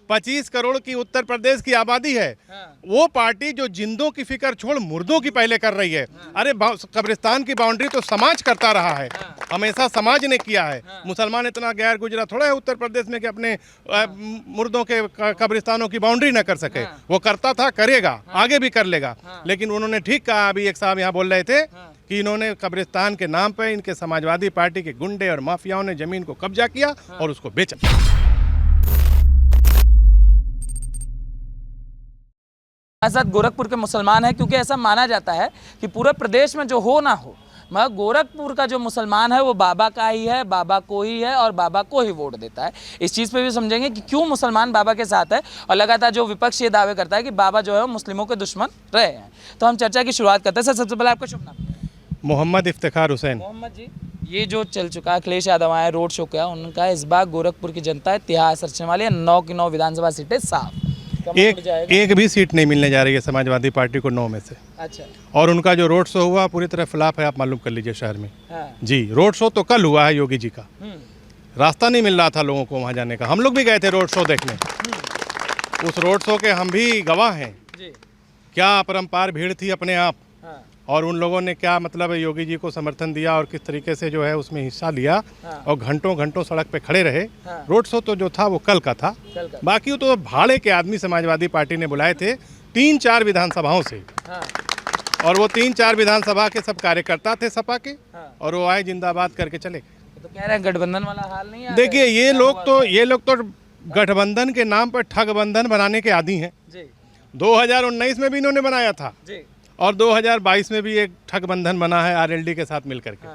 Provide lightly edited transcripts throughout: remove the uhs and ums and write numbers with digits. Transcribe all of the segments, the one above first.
25 करोड़ की उत्तर प्रदेश की आबादी है। वो पार्टी जो जिंदों की फिक्र छोड़ मुर्दों की पहले कर रही है। अरे कब्रिस्तान की बाउंड्री तो समाज करता रहा है, हमेशा समाज ने किया है। मुसलमान इतना गैर गुजरा थोड़ा है उत्तर प्रदेश में कि अपने मुर्दों के कब्रिस्तानों की बाउंड्री न कर सके। वो करता था, करेगा, आगे भी कर लेगा। लेकिन उन्होंने ठीक कहा, अभी एक साहब यहाँ बोल रहे थे कि इन्होंने कब्रिस्तान के नाम पर इनके समाजवादी पार्टी के गुंडे और माफियाओं ने जमीन को कब्जा किया और उसको बेचा। साथ गोरखपुर के मुसलमान हैं, क्योंकि ऐसा माना जाता है कि पूरे प्रदेश में जो हो ना हो, मगर गोरखपुर का जो मुसलमान है वो बाबा का ही है, बाबा को ही है और बाबा को ही वोट देता है। इस चीज़ पे भी समझेंगे कि क्यों मुसलमान बाबा के साथ है, और लगातार जो विपक्ष ये दावे करता है कि बाबा जो है वो मुस्लिमों के दुश्मन रहे हैं। तो हम चर्चा की शुरुआत करते हैं। सर, सबसे पहले आपका शुभ नाम? मोहम्मद इफ्तिखार हुसैन। मोहम्मद जी, ये जो चल चुका है अखिलेश यादव आए, रोड शो किया, उनका इस बार गोरखपुर की जनता इतिहास रचने वाली है। 9 की 9 विधानसभा सीटें साफ, एक भी सीट नहीं मिलने जा रही है समाजवादी पार्टी को 9 में से। अच्छा। और उनका जो रोड शो हुआ पूरी तरह फ्लॉप है, आप मालूम कर लीजिए शहर में। जी, रोड शो तो कल हुआ है योगी जी का, रास्ता नहीं मिल रहा था लोगों को वहाँ जाने का। हम लोग भी गए थे रोड शो देखने, उस रोड शो के हम भी गवाह हैं। क्या अपरंपार भीड़ थी अपने आप, और उन लोगों ने क्या मतलब योगी जी को समर्थन दिया और किस तरीके से जो है उसमें हिस्सा लिया, और घंटों घंटों सड़क पे खड़े रहे। रोड शो तो जो था वो कल का था। बाकी तो भाड़े के आदमी समाजवादी पार्टी ने बुलाए थे 3-4 विधानसभाओं से, और वो 3-4 विधानसभा के सब कार्यकर्ता थे सपा के, और वो आए जिंदाबाद करके चले। तो कह रहे हैं गठबंधन वाला हाल नहीं है। देखिए ये लोग तो गठबंधन के नाम पर ठगबंधन बनाने के आदी हैं। 2019 में भी इन्होंने बनाया था, और 2022 में भी एक ठगबंधन बना है आरएलडी के साथ मिलकर के।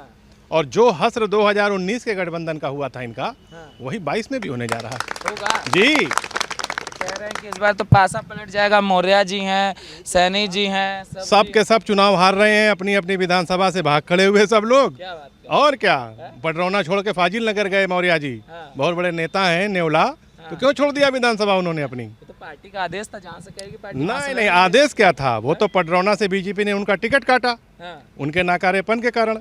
और जो हस्र 2019 के गठबंधन का हुआ था इनका, वही 22 में भी होने जा रहा होगा। जी, कह रहे हैं कि इस बार तो पासा पलट जाएगा। मौर्य जी हैं, सैनी जी हैं, सब के सब चुनाव हार रहे हैं, अपनी अपनी विधानसभा से भाग खड़े हुए सब लोग। क्या बात है? और क्या, पडरौना छोड़ के फाजिल नगर गए मौर्य जी, बहुत बड़े नेता हैं नेवला, तो क्यों छोड़ दिया विधानसभा उन्होंने अपनी? तो पार्टी का आदेश था, जहाँ से कहेगी पार्टी। नहीं, आदेश क्या था, वो तो पडरौना से बीजेपी ने उनका टिकट काटा उनके नाकारेपन के कारण।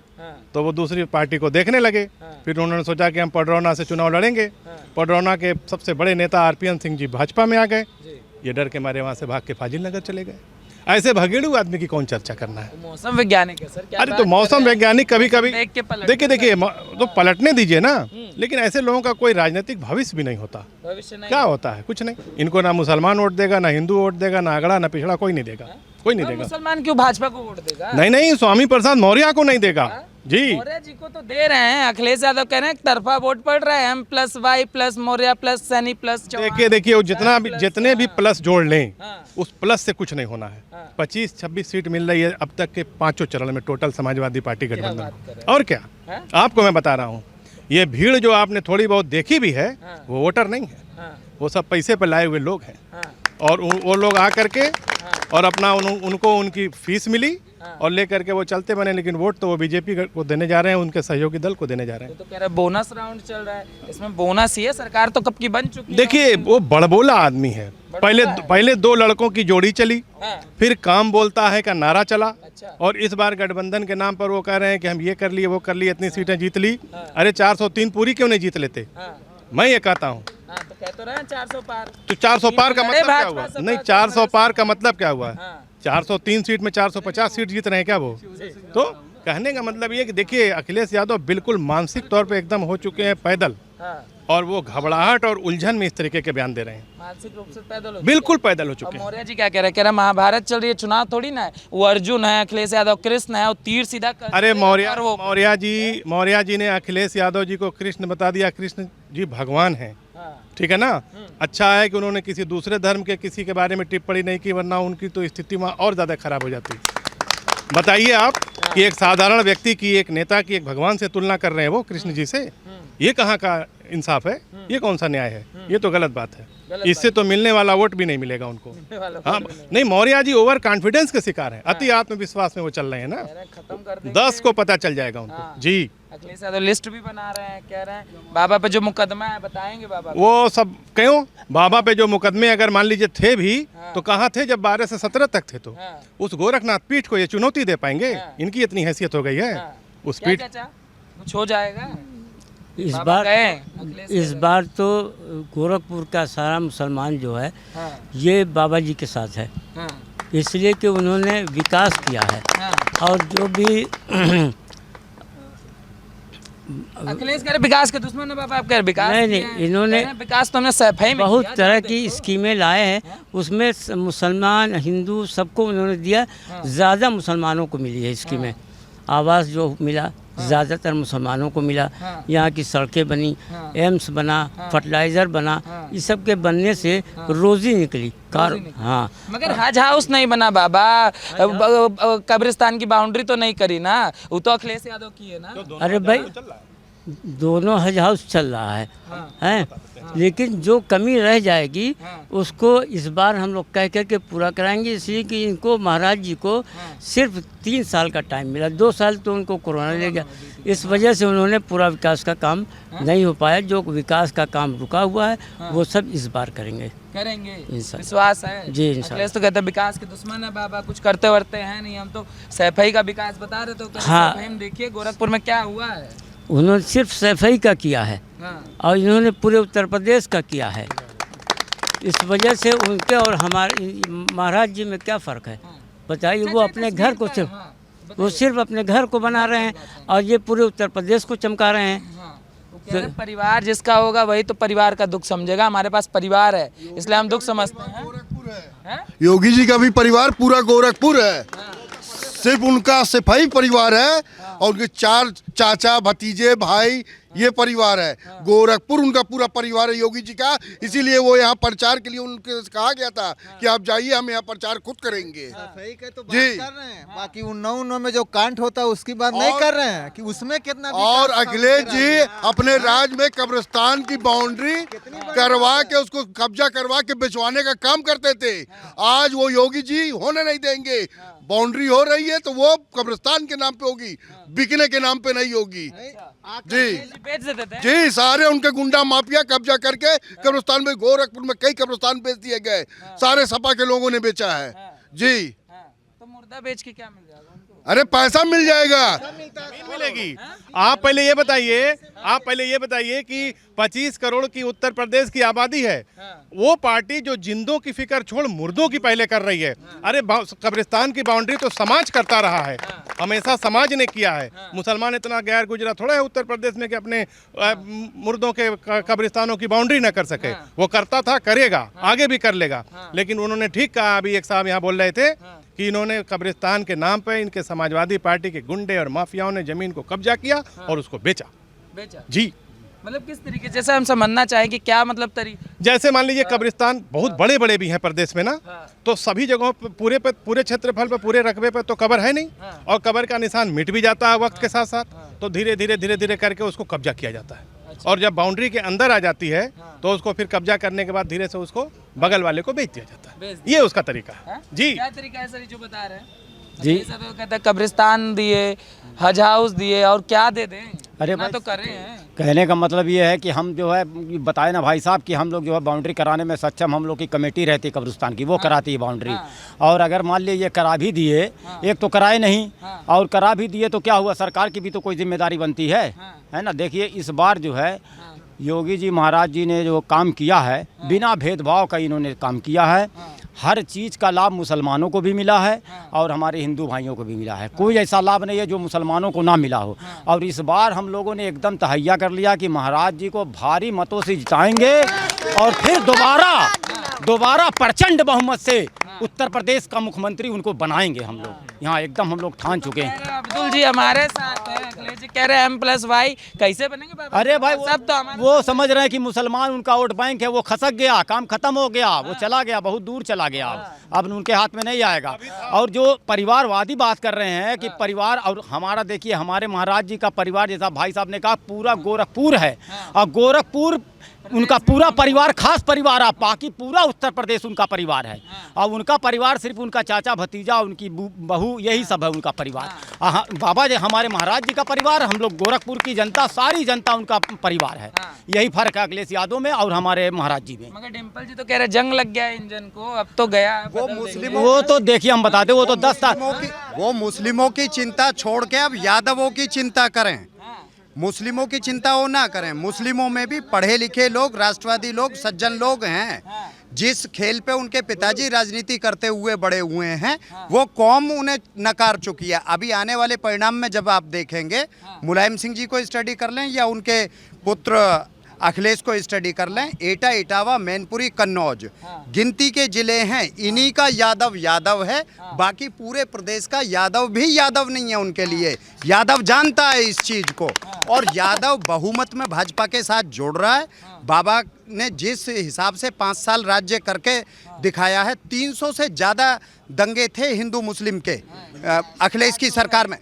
तो वो दूसरी पार्टी को देखने लगे। फिर उन्होंने सोचा कि हम पडरौना से चुनाव लड़ेंगे। पडरौना के सबसे बड़े नेता आरपीएन सिंह जी भाजपा में आ गए। ये डर के मारे वहाँ से भाग के फाजिल नगर चले गए। ऐसे भगेड़ू आदमी की कौन चर्चा करना है? मौसम वैज्ञानिक है सर। अरे तो मौसम वैज्ञानिक कभी कभी देखिए तो पलटने दीजिए ना, लेकिन ऐसे लोगों का कोई राजनीतिक भविष्य भी नहीं होता। भविष्य नहीं क्या होता है? कुछ नहीं। इनको ना मुसलमान वोट देगा, ना हिंदू वोट देगा, ना अगड़ा ना पिछड़ा, कोई नहीं देगा, कोई नहीं देगा। मुसलमान क्यों भाजपा को वोट देगा? नहीं, स्वामी प्रसाद मौर्य को नहीं देगा। जी, मौर्य जी को तो दे रहे हैं। अखिलेश यादव कह रहे हैं तरफा वोट पड़ रहा है, M+Y plus Maurya plus Saini plus. देखिए जितने भी प्लस जोड़ लें, उस प्लस से कुछ नहीं होना है। 25-26 सीट मिल रही है अब तक के 5 चरण में टोटल समाजवादी पार्टी गठबंधन। और क्या आपको मैं बता रहा हूँ, ये भीड़ जो आपने थोड़ी बहुत देखी भी है, वो वोटर नहीं है, वो सब पैसे पर लाए हुए लोग हैं। और वो लोग आ करके और अपना उनको उनकी फीस मिली और लेकर के वो चलते बने, लेकिन वोट तो वो बीजेपी को देने जा रहे हैं, उनके सहयोगी दल को देने जा रहे हैं। तो कह रहे हैं बोनस राउंड चल रहा है, इसमें बोनस ही है। सरकार तो कब की बन चुकी है। देखिए वो बड़बोला आदमी है। पहले 2 लड़कों की जोड़ी चली, फिर काम बोलता है का नारा चला। और इस बार गठबंधन के नाम पर वो कह रहे हैं कि हम ये कर लिए वो कर लिए, इतनी सीटें जीत ली। अरे 403 पूरी क्यों नहीं जीत लेते? मैं ये कहता हूँ। तो कह तो रहे हैं 400 पार। तो 400 पार का मतलब क्या हुआ? नहीं, 400 पार का मतलब क्या हुआ? 403 सीट में 450 सीट जीत रहे हैं क्या वो? तो कहने का मतलब ये कि देखिए अखिलेश यादव बिल्कुल मानसिक तौर पे एकदम हो चुके हैं पैदल। और वो घबराहट और उलझन में इस तरीके के बयान दे रहे हैं। मानसिक रूप से पैदल हो, बिल्कुल पैदल हो चुके हैं। मौर्य जी क्या कह रहे हैं? कह रहे हैं महाभारत चल रही है, चुनाव थोड़ी ना है। वो अर्जुन है, अखिलेश यादव कृष्ण है, और तीर सीधा कर। अरे मौर्य जी ने अखिलेश यादव जी को कृष्ण बता दिया। कृष्ण जी भगवान हैं, ठीक है ना। अच्छा है कि उन्होंने किसी दूसरे धर्म के किसी के बारे में टिप्पणी नहीं की, वरना उनकी तो स्थिति वहाँ और ज़्यादा खराब हो जाती। बताइए आप कि एक साधारण व्यक्ति की, एक नेता की एक भगवान से तुलना कर रहे हैं वो कृष्ण जी से। ये कहाँ का इंसाफ है? ये कौन सा न्याय है? ये तो गलत बात है। इससे तो मिलने वाला वोट भी नहीं मिलेगा उनको। हाँ, नहीं, मौर्य जी ओवर कॉन्फिडेंस के शिकार हैं। अति आत्मविश्वास में वो चल रहे हैं ना। खत्म कर देंगे, 10 को पता चल जाएगा उनको। जी, अखिलेश यादव लिस्ट भी बना रहे हैं, कह रहे हैं बाबा पे जो मुकदमा है बताएंगे बाबा। वो सब क्यों? बाबा पे जो मुकदमे अगर मान लीजिए थे भी, तो कहाँ थे जब 12 से 17 तक थे? तो उस गोरखनाथ पीठ को ये चुनौती दे पाएंगे? इनकी इतनी हैसियत हो गई है उस पीठ। कुछ हो जाएगा? इस बाबा बार गए अखिलेश इस बार तो गोरखपुर का सारा मुसलमान जो है हाँ ये बाबा जी के साथ है, हाँ इसलिए कि उन्होंने विकास किया है। हाँ। और जो भी अखिलेश कह रहे विकास के दुश्मन है बाबा, आप कह रहे विकास नहीं, किया नहीं, है। इन्होंने कह रहे विकास तो हमने सफाई में बहुत किया, तरह जहाँ की देखो। स्कीमें लाए हैं, उसमें मुसलमान हिंदू सबको उन्होंने दिया। ज़्यादा मुसलमानों को मिली है स्कीमें। आवास जो मिला ज़्यादातर मुसलमानों को मिला। हाँ। यहाँ की सड़कें बनी, एम्स बना, फर्टिलाइज़र बना, इस सब के बनने से रोज़ी निकली। हाँ, मगर हज हाउस नहीं बना बाबा, कब्रिस्तान की बाउंड्री तो नहीं करी ना, वो तो अखिलेश यादव की है ना। अरे भाई दोनों हज हाउस चल रहा है, हैं? लेकिन जो कमी रह जाएगी उसको इस बार हम लोग कह कर के पूरा कराएंगे, इसलिए कि इनको महाराज जी को सिर्फ 3 साल का टाइम मिला। 2 साल तो उनको कोरोना ले गया, इस वजह से उन्होंने पूरा विकास का काम नहीं हो पाया। जो विकास का काम रुका हुआ है वो सब इस बार करेंगे। विश्वास है जी, इंशाल्लाह। अखिलेश तो कहते हैं विकास के दुश्मन है बाबा, कुछ करते वर्ते हैं नहीं, हम तो सफाई का विकास बता रहे थे। हाँ। सफाई में देखिए गोरखपुर में क्या हुआ है। उन्होंने सिर्फ सफाई का किया है और इन्होंने पूरे उत्तर प्रदेश का किया है। इस वजह से उनके और हमारे महाराज जी में क्या फ़र्क है बताइए। वो अपने घर को सिर्फ अपने घर को बना रहे हैं और ये पूरे उत्तर प्रदेश को चमका रहे हैं। परिवार जिसका होगा वही तो परिवार का दुख समझेगा। हमारे पास परिवार है इसलिए हम दुख समझते हैं। योगी जी का भी परिवार पूरा गोरखपुर है, सिर्फ उनका सिपाही परिवार है और उनके 4 चाचा भतीजे भाई ये परिवार है। गोरखपुर उनका पूरा परिवार है योगी जी का, इसीलिए वो यहाँ प्रचार के लिए उनके कहा गया था कि आप जाइए, हम यहाँ प्रचार खुद करेंगे। सफाई का तो बात कर रहे हैं, बाकी उन्नाव में जो कांड होता है उसकी बात नहीं कर रहे हैं कि उसमें कितना। और अखिलेश जी अपने राज्य में कब्रिस्तान की बाउंड्री करवा के उसको कब्जा करवा के बिछवाने का काम करते थे। आज वो योगी जी होने नहीं देंगे। बाउंड्री हो रही है तो वो कब्रिस्तान के नाम पे होगी, बिकने के नाम पे नहीं होगी। जी बेच देते थे। जी, सारे उनके गुंडा माफिया कब्जा करके कब्रिस्तान में, गोरखपुर में कई कब्रिस्तान बेच दिए गए, सारे सपा के लोगों ने बेचा है। जी, तो मुर्दा बेच के क्या मिल जाएगा उनको? अरे पैसा मिल जाएगा। मिलेगी। आप पहले ये बताइए कि 25 करोड़ की उत्तर प्रदेश की आबादी है, वो पार्टी जो जिंदों की फिक्र छोड़ मुर्दों की पहले कर रही है। अरे कब्रिस्तान की बाउंड्री तो समाज करता रहा है, हमेशा समाज ने किया है। मुसलमान इतना गैर गुजरा थोड़ा है उत्तर प्रदेश में कि अपने मुर्दों के कब्रिस्तानों की बाउंड्री न कर सके। वो करता था, करेगा, आगे भी कर लेगा। लेकिन उन्होंने ठीक कहा, अभी एक साहब यहाँ बोल रहे थे कि इन्होंने कब्रिस्तान के नाम पर इनके समाजवादी पार्टी के गुंडे और माफियाओं ने जमीन को कब्जा किया और उसको बेचा। जी, मतलब किस तरीके जैसे हम समझना चाहें कि क्या मतलब जैसे मान लीजिए कब्रिस्तान बहुत बड़े बड़े भी हैं प्रदेश में ना, तो सभी जगहों पर पूरे क्षेत्रफल पर, पूरे रकबे पर तो कब्र है नहीं, और कब्र का निशान मिट भी जाता है वक्त के साथ साथ, तो धीरे धीरे करके उसको कब्जा किया जाता है। और जब बाउंड्री के अंदर आ जाती है तो उसको फिर कब्जा करने के बाद धीरे से उसको बगल वाले को बेच दिया जाता है। ये उसका तरीका है। जी, क्या तरीका है सर जो बता रहे हैं जी, सब कहते हैं कब्रिस्तान दिए, हज हाउस दिए, और क्या दे दें? अरे ना तो कर रहे हैं। कहने का मतलब ये है कि हम जो है बताए ना भाई साहब कि हम लोग जो है बाउंड्री कराने में सक्षम, हम लोग की कमेटी रहती है कब्रिस्तान की, वो कराती है बाउंड्री। और अगर मान लीजिए ये करा भी दिए, एक तो कराए नहीं और करा भी दिए तो क्या हुआ, सरकार की भी तो कोई जिम्मेदारी बनती है ना। देखिए इस बार जो है योगी जी महाराज जी ने जो काम किया है, बिना भेदभाव का इन्होंने काम किया है। हर चीज़ का लाभ मुसलमानों को भी मिला है और हमारे हिंदू भाइयों को भी मिला है। कोई ऐसा लाभ नहीं है जो मुसलमानों को ना मिला हो। और इस बार हम लोगों ने एकदम तहैया कर लिया कि महाराज जी को भारी मतों से जिताएंगे और फिर दोबारा प्रचंड बहुमत से उत्तर प्रदेश का मुख्यमंत्री उनको बनाएंगे। हम लोग यहाँ एकदम हम लोग ठान चुके हैं। अब्दुल जी हमारे साथ हैं, अखिलेश जी कह रहे हैं M+Y कैसे बनेंगे बाबा? अरे भाई सब तो हमारे वो समझ रहे हैं कि मुसलमान उनका वोट बैंक है, वो खसक गया, काम खत्म हो गया, वो चला गया, बहुत दूर चला गया, अब उनके हाथ में नहीं आएगा। और जो परिवारवादी बात कर रहे हैं कि परिवार, और हमारा देखिए हमारे महाराज जी का परिवार, जैसा भाई साहब ने कहा, पूरा गोरखपुर है और गोरखपुर उनका पूरा परिवार, खास परिवार है, बाकी पूरा उत्तर प्रदेश उनका परिवार है। और उनका परिवार सिर्फ उनका चाचा भतीजा, उनकी बहू, यही सब है उनका परिवार। बाबा जी हमारे महाराज जी का परिवार, हम लोग गोरखपुर की जनता, सारी जनता उनका परिवार है। यही फर्क है अखिलेश यादव में और हमारे महाराज जी में। मगर डिम्पल जी तो कह रहे जंग लग गया इंजन को, अब तो गया। वो तो देखिए हम बताते, वो तो 10 साल वो मुस्लिमों की चिंता छोड़ के अब यादवों की चिंता करें। मुस्लिमों की चिंता वो ना करें, मुस्लिमों में भी पढ़े लिखे लोग, राष्ट्रवादी लोग, सज्जन लोग हैं। जिस खेल पे उनके पिताजी राजनीति करते हुए बड़े हुए हैं, वो कौम उन्हें नकार चुकी है। अभी आने वाले परिणाम में जब आप देखेंगे, मुलायम सिंह जी को स्टडी कर लें या उनके पुत्र अखिलेश को स्टडी कर लें, एटा, इटावा, मैनपुरी, कन्नौज गिनती के जिले हैं, इन्हीं का यादव यादव है। बाकी पूरे प्रदेश का यादव भी यादव नहीं है उनके लिए। यादव जानता है इस चीज को, और यादव बहुमत में भाजपा के साथ जोड़ रहा है। बाबा ने जिस हिसाब से 5 साल राज्य करके दिखाया है, 300 से ज़्यादा दंगे थे हिंदू मुस्लिम के अखिलेश की सरकार में।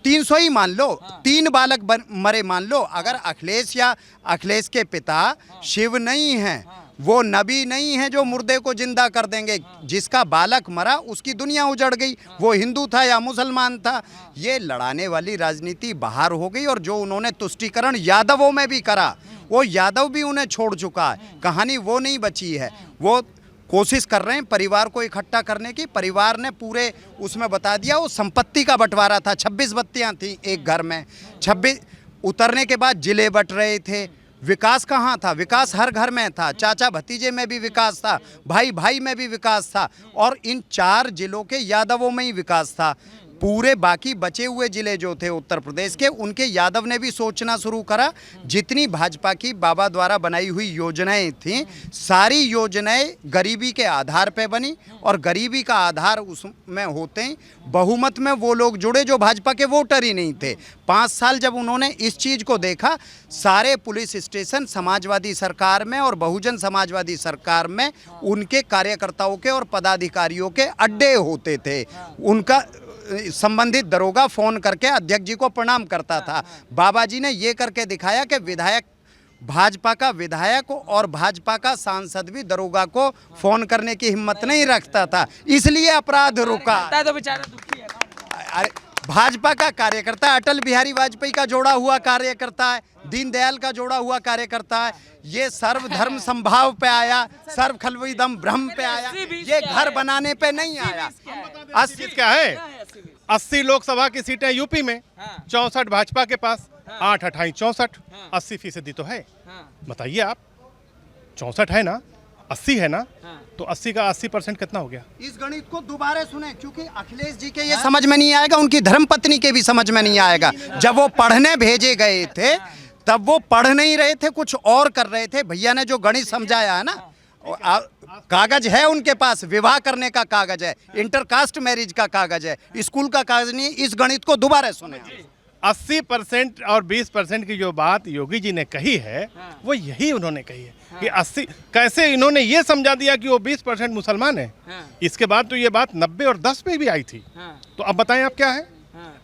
300 ही मान लो, 3 बालक मरे मान लो। अगर अखिलेश या अखिलेश के पिता शिव नहीं हैं, वो नबी नहीं है जो मुर्दे को जिंदा कर देंगे। जिसका बालक मरा उसकी दुनिया उजड़ गई, वो हिंदू था या मुसलमान था। ये लड़ाने वाली राजनीति बाहर हो गई, और जो उन्होंने तुष्टीकरण यादवों में भी करा, वो यादव भी उन्हें छोड़ चुका है। कहानी वो नहीं बची है। वो कोशिश कर रहे हैं परिवार को इकट्ठा करने की। परिवार ने पूरे उसमें बता दिया, वो संपत्ति का बंटवारा था। 26 बत्तियां थी एक घर में, 26 उतरने के बाद जिले बट रहे थे। विकास कहाँ था? विकास हर घर में था, चाचा भतीजे में भी विकास था, भाई भाई में भी विकास था, और इन 4 जिलों के यादवों में ही विकास था। पूरे बाकी बचे हुए जिले जो थे उत्तर प्रदेश के, उनके यादव ने भी सोचना शुरू करा। जितनी भाजपा की बाबा द्वारा बनाई हुई योजनाएं थीं, सारी योजनाएं गरीबी के आधार पे बनी, और गरीबी का आधार उसमें होते ही बहुमत में वो लोग जुड़े जो भाजपा के वोटर ही नहीं थे। 5 साल जब उन्होंने इस चीज़ को देखा, सारे पुलिस स्टेशन समाजवादी सरकार में और बहुजन समाजवादी सरकार में उनके कार्यकर्ताओं के और पदाधिकारियों के अड्डे होते थे। उनका संबंधित दरोगा फोन करके अध्यक्ष जी को प्रणाम करता था। बाबा जी ने ये करके दिखाया कि विधायक, भाजपा का विधायक और भाजपा का सांसद भी दरोगा को फोन करने की हिम्मत नहीं रखता था, इसलिए अपराध रुका। तो बेचारा दुखी है ना। अरे भाजपा का कार्यकर्ता अटल बिहारी वाजपेयी का जोड़ा हुआ कार्यकर्ता है, दीनदयाल का जोड़ा हुआ कार्यकर्ता है। ये सर्वधर्म संभाव पे आया, सर्व खलविदम ब्रह्म पे आया, ये घर बनाने पे नहीं आया। 80 क्या है? 80 लोकसभा की सीटें यूपी में, 64 भाजपा के पास, 8 28 64, 80% तो है। बताइए आप, 64 है ना, 80 है ना, तो 80 का 80% कितना हो गया? इस गणित को दोबारा सुने, क्योंकि अखिलेश जी के ये समझ में नहीं आएगा, उनकी धर्मपत्नी के भी समझ में नहीं आएगा। जब वो पढ़ने भेजे गए थे, तब वो पढ़ नहीं रहे थे, कुछ और कर रहे थे। भैया ने जो गणित समझाया है ना, कागज है उनके पास, विवाह करने का कागज है, इंटरकास्ट मैरिज का कागज है, स्कूल का कागज नहीं। इस गणित को दोबारा सुने। 80% और 20% की जो बात योगी जी ने कही है, वो यही उन्होंने कही है कि 80 कैसे इन्होंने ये समझा दिया कि वो 20% मुसलमान है। इसके बाद तो ये बात 90 और 10 पे भी आई थी। तो अब बताएं आप क्या है?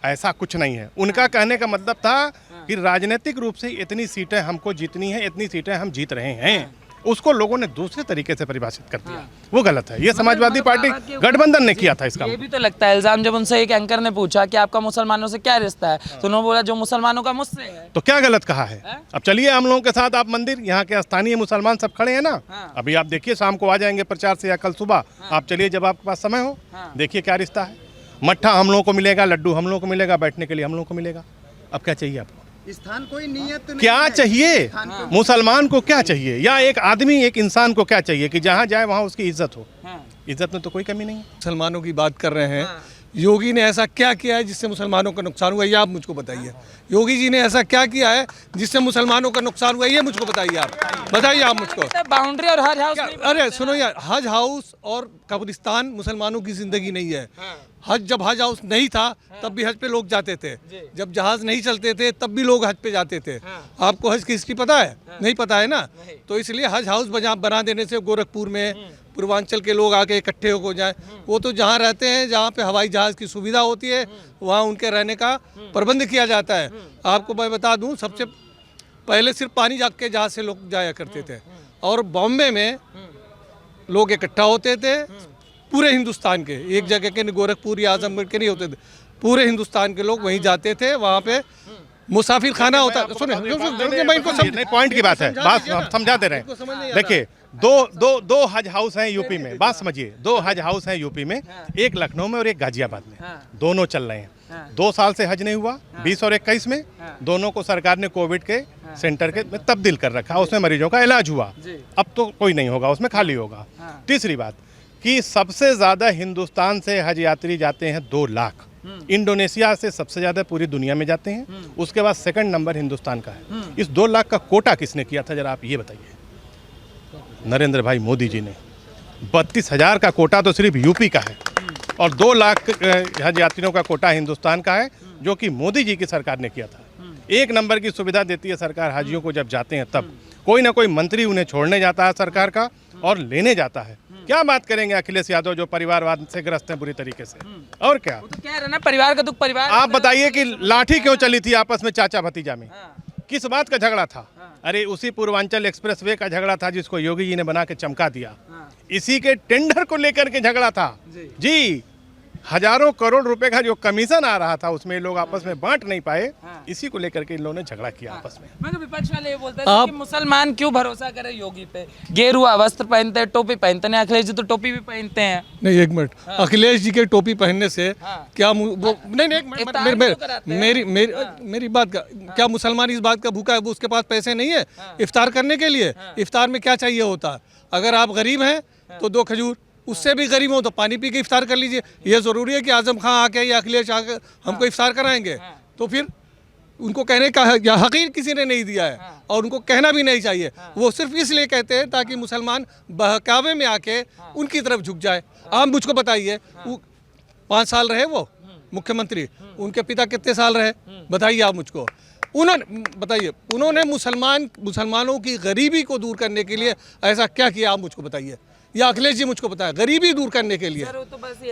ऐसा कुछ नहीं है। उनका कहने का मतलब था कि राजनीतिक रूप से इतनी सीटें हमको जीतनी है, इतनी सीटें हम जीत रहे हैं, उसको लोगों ने दूसरे तरीके से परिभाषित कर दिया। वो गलत है। ये समाजवादी पार्टी गठबंधन ने किया था इसका। ये भी तो लगता है इल्जाम। जब उनसे एक एंकर ने पूछा कि आपका मुसलमानों से क्या रिश्ता है, तो उन्होंने बोला जो मुसलमानों का मुझसे है। तो क्या गलत कहा है? अब चलिए हम लोगों के साथ आप मंदिर, यहाँ के स्थानीय मुसलमान सब खड़े हैं ना। अभी आप देखिए, शाम को आ जाएंगे प्रचार से या कल सुबह आप चलिए, जब आपके पास समय हो, देखिए क्या रिश्ता है। मट्ठा हम लोगों को मिलेगा, लड्डू हम लोगों को मिलेगा, बैठने के लिए हम लोगों को मिलेगा। अब क्या चाहिए आपको? स्थान कोई नियत नहीं क्या है। चाहिए मुसलमान को? क्या चाहिए? या एक आदमी, एक इंसान को क्या चाहिए कि जहाँ जाए वहाँ उसकी इज्जत हो? इज्जत में तो कोई कमी नहीं है। मुसलमानों की बात कर रहे हैं। योगी ने ऐसा क्या किया है जिससे मुसलमानों का नुकसान हुआ, ये आप मुझको बताइए। योगी जी ने ऐसा क्या किया है जिससे मुसलमानों का नुकसान हुआ, ये मुझको बताइए। आप बताइए आप मुझको। बाउंड्री और हज हाउस, अरे सुनो यार, हज हाउस और कब्रिस्तान मुसलमानों की जिंदगी नहीं है। जब हज हाउस नहीं था तब भी हज पे लोग जाते थे, जब जहाज नहीं चलते थे तब भी लोग हज पे जाते थे। आपको हज की हिस्ट्री पता है? नहीं पता है ना। तो इसलिए हज हाउस बना देने से गोरखपुर में पूर्वांचल के लोग आके इकट्ठे हो जाए। वो तो जहाँ रहते हैं, जहाँ पे हवाई जहाज़ की सुविधा होती है, वहाँ उनके रहने का प्रबंध किया जाता है। आपको मैं बता दूँ, सबसे पहले सिर्फ पानी जाग के जहाज़ से लोग जाया करते थे, और बॉम्बे में लोग इकट्ठा होते थे पूरे हिंदुस्तान के, एक जगह के, गोरखपुर या आजमगढ़ के नहीं होते थे, पूरे हिंदुस्तान के लोग वहीं जाते थे। वहाँ पे मुसाफिर खाना होता है। सुनिए मैं इनको नहीं, पॉइंट की बात है, बात हम समझाते रहे। देखिए, दो हज हाउस हैं यूपी में, बात समझिए, 2 हज हाउस हैं यूपी में, एक लखनऊ में और एक गाजियाबाद में, दोनों चल रहे हैं। 2 साल से हज नहीं हुआ, 20 और 21 में दोनों को सरकार ने कोविड के सेंटर के में तब्दील कर रखा, उसमें मरीजों का इलाज हुआ। अब तो कोई नहीं होगा, उसमें खाली होगा। तीसरी बात कि सबसे ज्यादा हिंदुस्तान से हज यात्री जाते हैं 2 लाख, इंडोनेशिया से सबसे ज़्यादा पूरी दुनिया में जाते हैं, उसके बाद सेकंड नंबर हिंदुस्तान का है। इस 2 लाख का कोटा किसने किया था, जरा आप ये बताइए। नरेंद्र भाई मोदी जी ने। 32,000 का कोटा तो सिर्फ यूपी का है और 2 लाख हज यात्रियों का कोटा हिंदुस्तान का है, जो कि मोदी जी की सरकार ने किया था। 1 नंबर की सुविधा देती है सरकार हाजियों को, जब जाते हैं तब कोई ना कोई मंत्री उन्हें छोड़ने जाता है सरकार का और लेने जाता है। क्या बात करेंगे अखिलेश यादव जो परिवारवाद से ग्रस्त हैं बुरी तरीके से, और क्या वो तो कह रहे ना, परिवार का दुख परिवार। आप बताइए कि लाठी क्यों चली थी आपस में चाचा भतीजा में, किस बात का झगड़ा था? अरे उसी पूर्वांचल एक्सप्रेसवे का झगड़ा था जिसको योगी जी ने बना के चमका दिया, इसी के टेंडर को लेकर के झगड़ा था जी। हजारों करोड़ रुपए का जो कमीशन आ रहा था उसमें लोग आपस में बांट नहीं पाए, इसी को लेकर के इन लोगों ने झगड़ा किया आपस में। मैं विपक्ष वाले ये बोलते हैं कि मुसलमान क्यों भरोसा करे योगी पे, गेरुआ वस्त्र पहनते हैं, टोपी पहनते हैं, अखिलेश जी तो टोपी भी पहनते हैं। नहीं, एक मिनट, अखिलेश जी के टोपी पहनने से क्या वो नहीं एक मिनट, मेरी बात का क्या मुसलमान इस बात का भूखा है वो उसके पास पैसे नहीं है इफ्तार करने के लिए? इफ्तार में क्या चाहिए होता है? अगर आप गरीब हैं तो 2 खजूर, उससे भी गरीब हो तो पानी पी के इफ्तार कर लीजिए। ये ज़रूरी है कि आजम खां आके या अखिलेश आके हमको इफ्तार कराएंगे? तो फिर उनको कहने का हक ही किसी ने नहीं दिया है और उनको कहना भी नहीं चाहिए। वो सिर्फ इसलिए कहते हैं ताकि मुसलमान बहकावे में आके उनकी तरफ झुक जाए। आप मुझको बताइए, 5 साल रहे वो मुख्यमंत्री, उनके पिता कितने साल रहे बताइए आप मुझको। उन्होंने मुसलमानों की गरीबी को दूर करने के लिए ऐसा क्या किया आप मुझको बताइए, या अखिलेश जी मुझको बताया। गरीबी दूर करने के लिए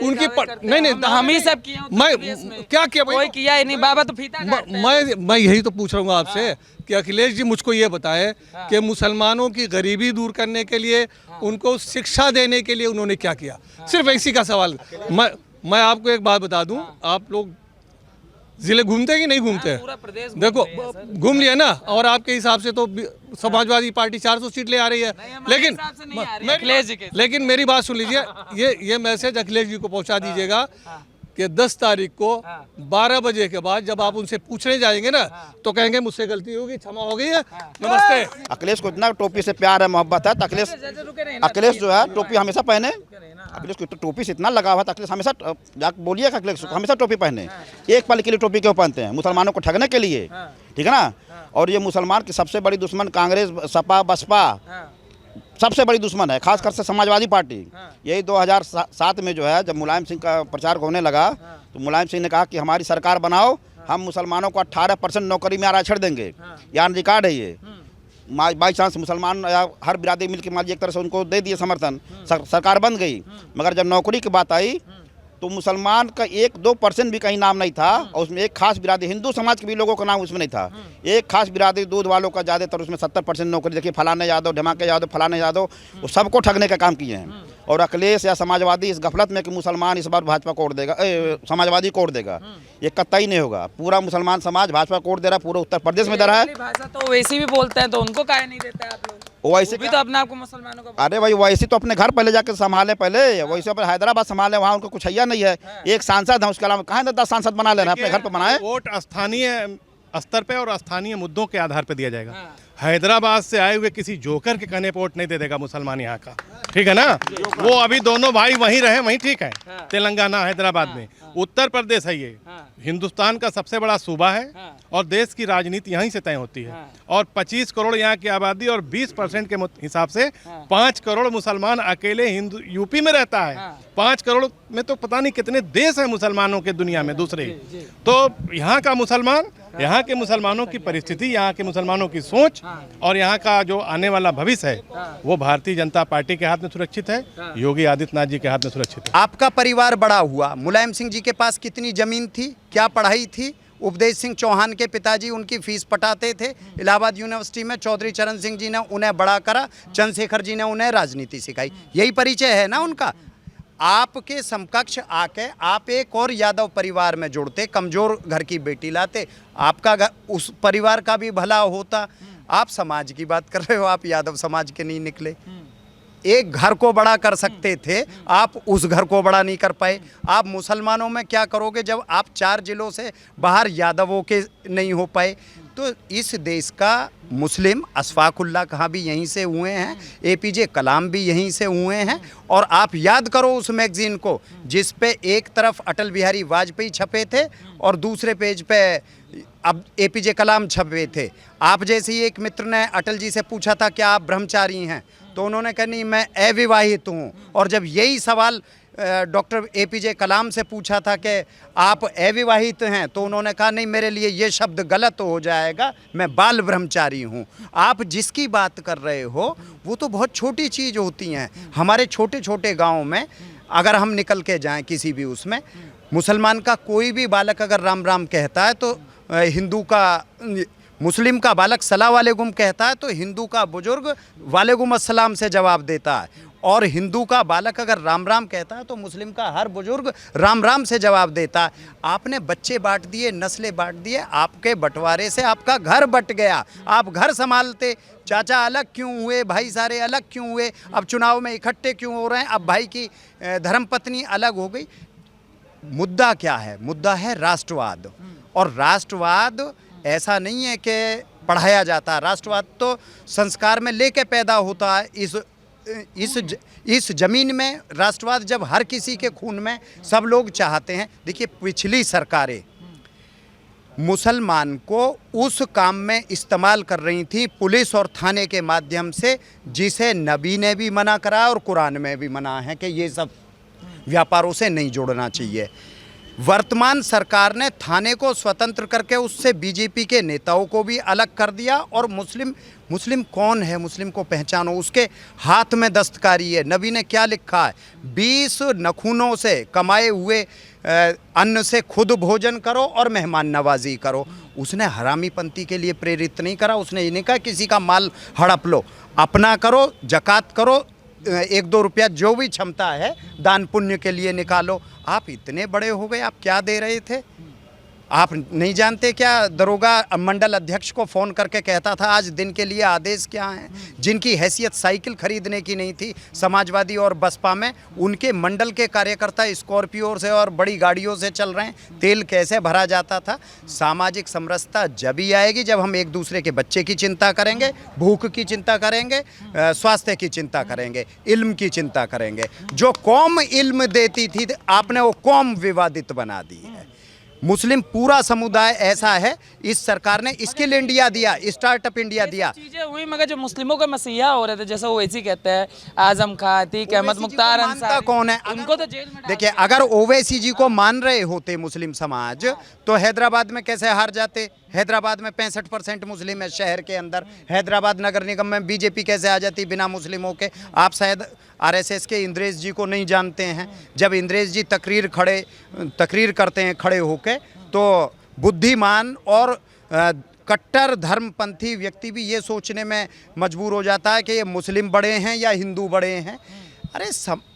उनकी नहीं हम ही सब किए, मैं क्या किया, कोई किया ही नहीं, बाबा तो फीता काटते हैं। मैं यही तो पूछ रहा हूँ आपसे कि अखिलेश जी मुझको ये बताएं कि मुसलमानों की गरीबी दूर करने के लिए, उनको शिक्षा देने के लिए उन्होंने क्या किया, सिर्फ इसी का सवाल। मैं आपको एक बात बता दूं, आप लोग जिले घूमते कि नहीं घूमते? पूरा प्रदेश देखो घूम लिया ना, और आपके हिसाब से तो समाजवादी पार्टी 400 सीट ले आ रही है, लेकिन मेरी बात सुन लीजिए, ये मैसेज अखिलेश जी को पहुंचा दीजिएगा कि 10 तारीख को 12 बजे के बाद जब आप उनसे पूछने जाएंगे ना तो कहेंगे मुझसे गलती होगी, क्षमा हो गई है, नमस्ते। अखिलेश को इतना टोपी से प्यार है, मोहब्बत है, तो अखिलेश जो है टोपी हमेशा पहने। अखिलेश को टोपी से इतना लगा हुआ था, अखिलेश हमेशा जाकर बोलिए अखिलेश को हमेशा टोपी पहने। एक पल के लिए टोपी क्यों पहनते हैं? मुसलमानों को ठगने के लिए, ठीक है ना। और ये मुसलमान की सबसे बड़ी दुश्मन कांग्रेस, सपा, बसपा सबसे बड़ी दुश्मन है, खासकर से समाजवादी पार्टी। यही 2007 में जो है जब मुलायम सिंह का प्रचार होने लगा तो मुलायम सिंह ने कहा कि हमारी सरकार बनाओ, हम मुसलमानों को 18% नौकरी में आरक्षण देंगे। यार रिकॉर्ड है ये, बाई चांस मुसलमान या हर बिरादरी मिल के मान एक तरह से उनको दे दिए समर्थन, सरकार बन गई। मगर जब नौकरी की बात आई तो मुसलमान का 1-2% भी कहीं नाम नहीं था, और उसमें एक खास बिरादरी हिंदू समाज के भी लोगों का नाम उसमें नहीं था। एक खास बिरादरी दूध वालों का ज़्यादातर उसमें 70% नौकरी। देखिए फलाने यादव, ढमाके यादव, फलाने यादव, वो सबको ठगने का काम किए हैं। और अखिलेश या समाजवादी इस गफलत में कि मुसलमान इस बार भाजपा को वोट देगा, समाजवादी को वोट देगा, ये कतई नहीं होगा। पूरा मुसलमान समाज भाजपा को वोट दे रहा है, पूरा उत्तर प्रदेश में दे रहा है। भाषा तो वैसे भी बोलते हैं तो उनको काहे नहीं देते आप लोग? वैसे भी तो अपने आप को मुसलमानों का, अरे भाई वैसे तो अपने घर पहले जाकर संभाले, पहले वैसे पर हैदराबाद संभाले, वहाँ उनको कुछ हैया नहीं है। एक सांसद है, उसके अलावा कहाँ 10 सांसद बना लेना, अपने घर पर बनाए। वोट स्थानीय स्तर पे और स्थानीय मुद्दों के आधार पर दिया जाएगा। हैदराबाद से आए हुए किसी जोकर के कहने पर वोट नहीं दे देगा मुसलमान यहाँ का, ठीक है ना। वो अभी दोनों भाई वहीं रहे, वहीं ठीक है, तेलंगाना हैदराबाद में। उत्तर प्रदेश है ये, हिंदुस्तान का सबसे बड़ा सूबा है और देश की राजनीति यहीं से तय होती है। और 25 करोड़ यहाँ की आबादी और 20% के हिसाब से 5 करोड़ मुसलमान अकेले हिंदू यूपी में रहता है। 5 करोड़ में तो पता नहीं कितने देश हैं मुसलमानों के दुनिया में दूसरे। तो यहाँ का मुसलमान, यहाँ के मुसलमानों की परिस्थिति, यहाँ के मुसलमानों की सोच और यहाँ का जो आने वाला भविष्य है वो भारतीय जनता पार्टी के हाथ में सुरक्षित है, योगी आदित्यनाथ जी के हाथ में सुरक्षित है। आपका परिवार बड़ा हुआ, मुलायम सिंह जी के पास कितनी जमीन थी, क्या पढ़ाई थी? उपदेश सिंह चौहान के पिताजी उनकी फीस पटाते थे इलाहाबाद यूनिवर्सिटी में। चौधरी चरण सिंह जी ने उन्हें बड़ा करा, चंद्रशेखर जी ने उन्हें राजनीति सिखाई, यही परिचय है ना उनका। आपके समकक्ष आके आप एक और यादव परिवार में जुड़ते, कमज़ोर घर की बेटी लाते, आपका घर, उस परिवार का भी भला होता। आप समाज की बात कर रहे हो, आप यादव समाज के नहीं निकले। एक घर को बड़ा कर सकते थे, आप उस घर को बड़ा नहीं कर पाए। आप मुसलमानों में क्या करोगे जब आप 4 जिलों से बाहर यादवों के नहीं हो पाए। तो इस देश का मुस्लिम अशफाकुल्लाह खां भी यहीं से हुए हैं, APJ कलाम भी यहीं से हुए हैं। और आप याद करो उस मैगज़ीन को जिस पे एक तरफ अटल बिहारी वाजपेयी छपे थे और दूसरे पेज पे अब APJ कलाम छपे थे। आप जैसे ही एक मित्र ने अटल जी से पूछा था क्या आप ब्रह्मचारी हैं, तो उन्होंने कहा नहीं मैं अविवाहित हूँ। और जब यही सवाल डॉक्टर APJ कलाम से पूछा था कि आप अविवाहित हैं, तो उन्होंने कहा नहीं मेरे लिए ये शब्द गलत हो जाएगा, मैं बाल ब्रह्मचारी हूँ। आप जिसकी बात कर रहे हो वो तो बहुत छोटी चीज़ होती हैं। हमारे छोटे छोटे गाँव में अगर हम निकल के जाएं किसी भी उसमें, मुसलमान का कोई भी बालक अगर राम राम कहता है तो हिंदू का, मुस्लिम का बालक सलाम वालेकुम कहता है तो हिंदू का बुजुर्ग वालेकुम अस्सलाम से जवाब देता है। और हिंदू का बालक अगर राम राम कहता है तो मुस्लिम का हर बुजुर्ग राम राम से जवाब देता है। आपने बच्चे बांट दिए, नस्लें बांट दिए, आपके बंटवारे से आपका घर बट गया। आप घर संभालते, चाचा अलग क्यों हुए, भाई सारे अलग क्यों हुए, अब चुनाव में इकट्ठे क्यों हो रहे हैं, अब भाई की धर्मपत्नी अलग हो गई। मुद्दा क्या है? मुद्दा है राष्ट्रवाद। और राष्ट्रवाद ऐसा नहीं है कि पढ़ाया जाता, राष्ट्रवाद तो संस्कार में लेके पैदा होता है। इस जमीन में राष्ट्रवाद जब हर किसी के खून में सब लोग चाहते हैं। देखिए पिछली सरकारें मुसलमान को उस काम में इस्तेमाल कर रही थी पुलिस और थाने के माध्यम से, जिसे नबी ने भी मना करा और कुरान में भी मना है कि ये सब व्यापारों से नहीं जोड़ना चाहिए। वर्तमान सरकार ने थाने को स्वतंत्र करके उससे बीजेपी के नेताओं को भी अलग कर दिया। और मुस्लिम कौन है, मुस्लिम को पहचानो, उसके हाथ में दस्तकारी है। नबी ने क्या लिखा है? 20 नखूनों से कमाए हुए अन्न से खुद भोजन करो और मेहमान नवाजी करो। उसने हरामीपंथी के लिए प्रेरित नहीं करा। उसने ये नहीं कहा किसी का माल हड़प लो, अपना करो, जकात करो, 1-2 रुपया जो भी क्षमता है दान पुण्य के लिए निकालो। आप इतने बड़े हो गए, आप क्या दे रहे थे? आप नहीं जानते क्या? दरोगा मंडल अध्यक्ष को फ़ोन करके कहता था आज दिन के लिए आदेश क्या हैं। जिनकी हैसियत साइकिल खरीदने की नहीं थी समाजवादी और बसपा में, उनके मंडल के कार्यकर्ता स्कॉर्पियो से और बड़ी गाड़ियों से चल रहे हैं। तेल कैसे भरा जाता था? सामाजिक समरसता जब ही आएगी जब हम एक दूसरे के बच्चे की चिंता करेंगे, भूख की चिंता करेंगे, स्वास्थ्य की चिंता करेंगे, इल्म की चिंता करेंगे। जो कौम इल्म देती थी आपने वो कौम विवादित बना दी है। मुस्लिम पूरा समुदाय ऐसा है, इस सरकार ने स्किल इंडिया दिया, स्टार्टअप इंडिया दिया, चीजें हुई, मगर जो मुस्लिमों के मसीहा हो रहे थे, जैसे ओवैसी कहते हैं, आजम खां, अतीक अहमद, मुख्तार अंसारी, कौन है उनको तो जेल में। देखिए अगर ओवैसी जी को मान रहे होते मुस्लिम समाज तो हैदराबाद में कैसे हार जाते? हैदराबाद में 65% मुस्लिम है शहर के अंदर। हैदराबाद नगर निगम में बीजेपी कैसे आ जाती बिना मुस्लिमों के? आप शायद RSS के इंद्रेश जी को नहीं जानते हैं। जब इंद्रेश जी तकरीर करते हैं खड़े होके, तो बुद्धिमान और कट्टर धर्मपंथी व्यक्ति भी ये सोचने में मजबूर हो जाता है कि ये मुस्लिम बड़े हैं या हिंदू बड़े हैं। अरे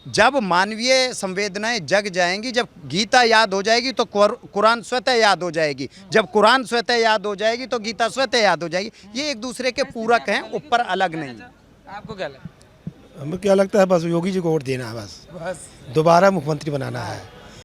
जब मानवीय संवेदनाएं जग जाएंगी, जब गीता याद हो जाएगी तो कुरान स्वतः याद हो जाएगी, जब कुरान स्वतः याद हो जाएगी तो गीता स्वतः याद हो जाएगी। ये एक दूसरे के पूरक हैं, ऊपर अलग नहीं। आपको क्या लगता है? हमें क्या लगता है, बस योगी जी को वोट देना है, बस दोबारा मुख्यमंत्री बनाना है।